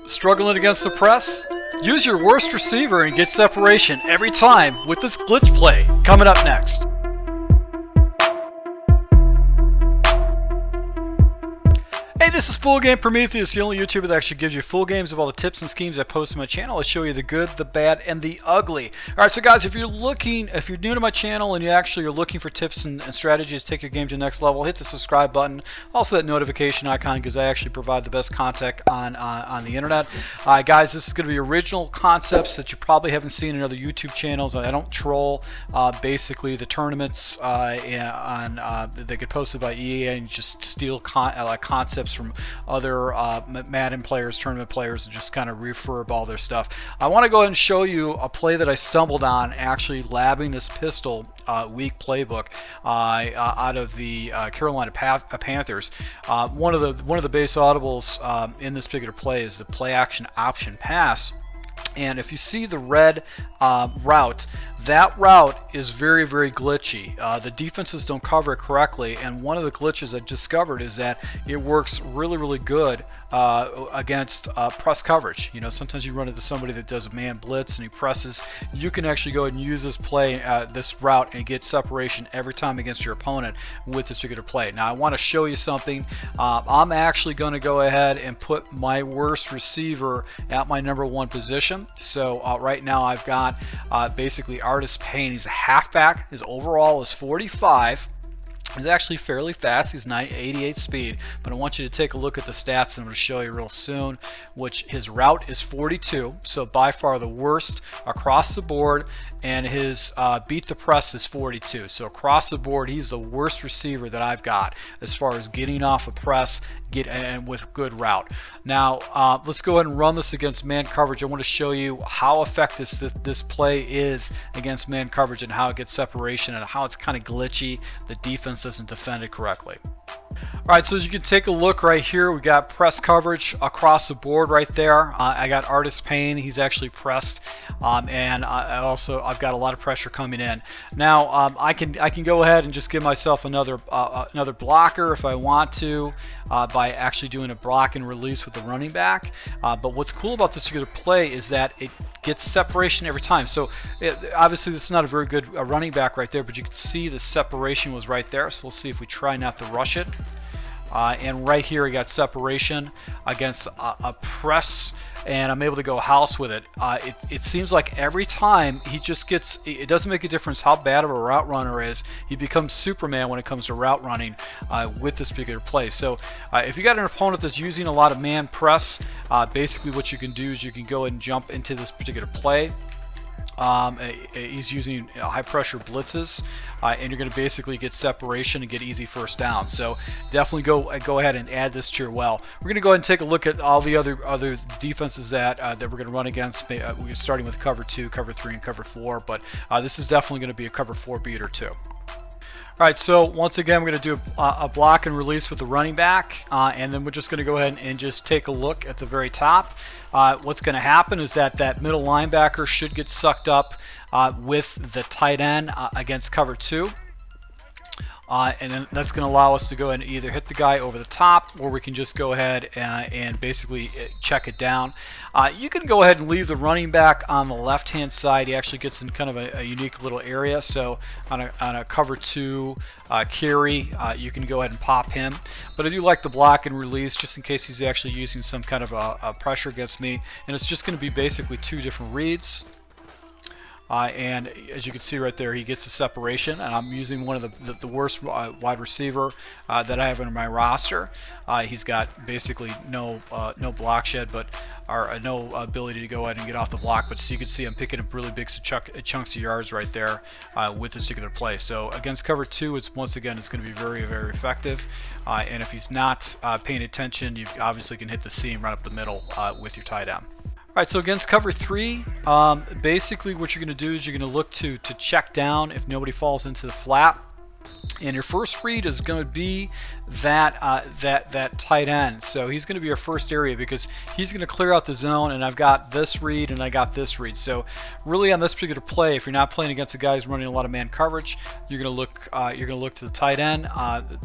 Struggling against the press? Use your worst receiver and get separation every time with this glitch play. Coming up next. Hey, this is Full Game Prometheus, the only YouTuber that actually gives you full games of all the tips and schemes I post on my channel. I show you the good, the bad, and the ugly. Alright, so guys, if you're new to my channel and you actually are looking for tips and strategies to take your game to the next level, hit the subscribe button. Also that notification icon, because I actually provide the best content on the internet. Guys, this is going to be original concepts that you probably haven't seen in other YouTube channels. I don't troll basically the tournaments that get posted by EA and just steal concepts from other Madden players, tournament players, and just kind of refurb all their stuff. I want to go ahead and show you a play that I stumbled on actually labbing this pistol weak playbook out of the Carolina Panthers. One of the base audibles in this particular play is the play action option pass. And if you see the red route, that route is very, very glitchy. The defenses don't cover it correctly, and one of the glitches I discovered is that it works really, really good against press coverage. You know, sometimes you run into somebody that does a man blitz and he presses. You can actually go ahead and use this play, this route, and get separation every time against your opponent with this particular play. Now, I want to show you something. I'm actually going to go ahead and put my worst receiver at my #1 position. So right now I've got basically Artist Payne. He's a halfback. His overall is 45. He's actually fairly fast. He's 88 speed, but I want you to take a look at the stats that I'm going to show you real soon, which his route is 42, so by far the worst across the board, and his beat the press is 42. So across the board, he's the worst receiver that I've got as far as getting off a press and with good route. Now let's go ahead and run this against man coverage. I want to show you how effective this play is against man coverage and how it gets separation and how it's kind of glitchy. The defense doesn't defend it correctly. Alright, so as you can take a look right here, we got press coverage across the board right there. I got Artist Payne, he's actually pressed, and I've got a lot of pressure coming in. Now I can go ahead and just give myself another blocker if I want to by actually doing a block and release with the running back. But what's cool about this particular play is that it gets separation every time. So obviously this is not a very good running back right there, but you can see the separation was right there. So let's see if we try not to rush it. And right here I got separation against a press, and I'm able to go house with it. It seems like every time he just gets, it doesn't make a difference how bad of a route runner is, he becomes Superman when it comes to route running with this particular play. So if you got an opponent that's using a lot of man press, basically what you can do is you can go and jump into this particular play. He's using high pressure blitzes, and you're going to basically get separation and get easy first down. So definitely go ahead and add this to your well. We're going to go ahead and take a look at all the other defenses that we're going to run against. We're starting with cover 2, cover 3, and cover 4, but this is definitely going to be a cover 4 beater too. Alright, so once again we're going to do a block and release with the running back, and then we're just going to go ahead and just take a look at the very top. What's going to happen is that middle linebacker should get sucked up with the tight end against cover 2. And then that's going to allow us to go ahead and either hit the guy over the top, or we can just go ahead and basically check it down. You can go ahead and leave the running back on the left hand side. He actually gets in kind of a unique little area. So on a cover 2 carry, you can go ahead and pop him. But I do like the block and release just in case he's actually using some kind of a pressure against me. And it's just going to be basically 2 different reads. And as you can see right there, he gets a separation, and I'm using one of the worst wide receiver that I have in my roster. He's got basically no block shed, or no ability to go ahead and get off the block. But so you can see I'm picking up really big chunks of yards right there with this particular play. So against cover 2, once again it's going to be very, very effective. And if he's not paying attention, you obviously can hit the seam right up the middle with your tight end. Alright, so against cover 3, basically what you're going to do is you're going to look to check down if nobody falls into the flat. And your first read is going to be that that tight end. So he's going to be your first area because he's going to clear out the zone, and I've got this read and I got this read. So really on this particular play, if you're not playing against a guy who's running a lot of man coverage, you're going to look to the tight end,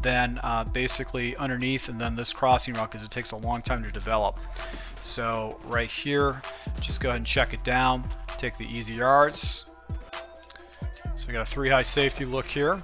then basically underneath, and then this crossing route because it takes a long time to develop. So right here, just go ahead and check it down. Take the easy yards. So I got a 3 high safety look here.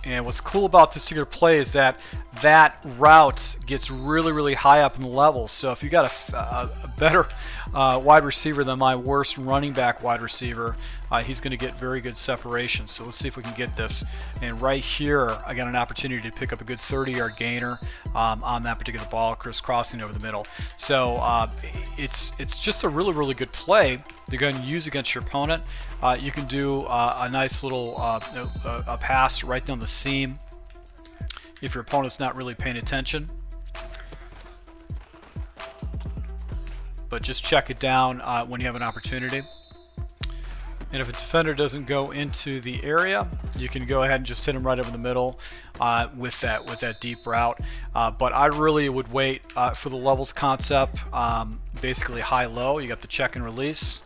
And what's cool about this particular play is that that route gets really, really high up in the levels. So if you got a better wide receiver than my worst running back wide receiver, he's going to get very good separation. So let's see if we can get this. And right here, I got an opportunity to pick up a good 30-yard gainer on that particular ball, crisscrossing over the middle. So it's just a really, really good play to go and use against your opponent. You can do a nice little a pass right down the seam if your opponent's not really paying attention. But just check it down when you have an opportunity. And if a defender doesn't go into the area, you can go ahead and just hit him right over the middle with that deep route. But I really would wait for the levels concept, basically high-low. You got the check and release,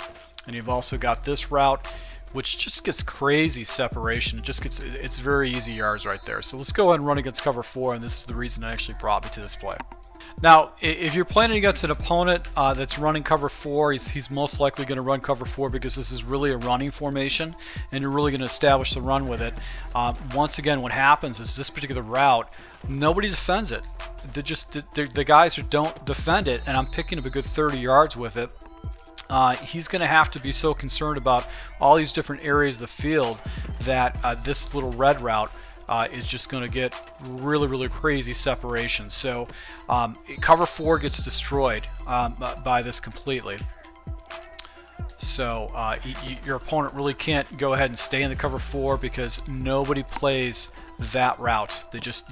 and you've also got this route, which just gets crazy separation. It's very easy yards right there. So let's go ahead and run against cover 4, and this is the reason it actually brought me to this play. Now, if you're playing against an opponent that's running cover 4, he's most likely going to run cover 4 because this is really a running formation, and you're really going to establish the run with it. Once again, what happens is this particular route, nobody defends it. The guys who don't defend it, and I'm picking up a good 30 yards with it. He's going to have to be so concerned about all these different areas of the field that this little red route is just going to get really, really crazy separation. So cover 4 gets destroyed by this completely. So your opponent really can't go ahead and stay in the cover 4 because nobody plays that route.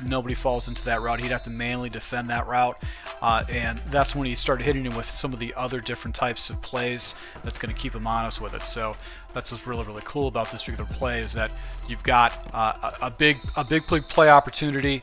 Nobody falls into that route. He'd have to manually defend that route, and that's when he started hitting him with some of the other different types of plays that's going to keep him honest with it. So that's what's really, really cool about this particular play, is that you've got a big play opportunity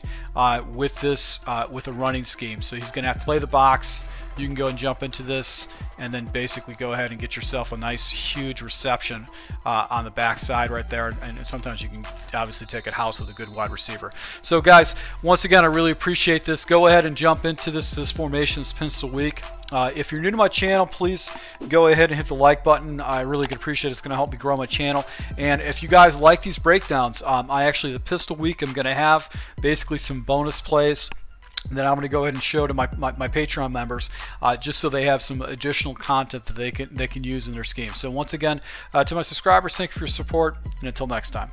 with a running scheme. So he's going to have to play the box. You can go and jump into this and then basically go ahead and get yourself a nice huge reception on the backside right there, and sometimes you can obviously take it house with a good wide receiver. So guys, once again, I really appreciate this. Go ahead and jump into this formation, this pencil week. If you're new to my channel, please go ahead and hit the like button. I really could appreciate it. It's going to help me grow my channel. And if you guys like these breakdowns, the pistol week, I'm going to have basically some bonus plays that I'm going to go ahead and show to my Patreon members, just so they have some additional content that they can use in their scheme. So once again, to my subscribers, thank you for your support, and until next time.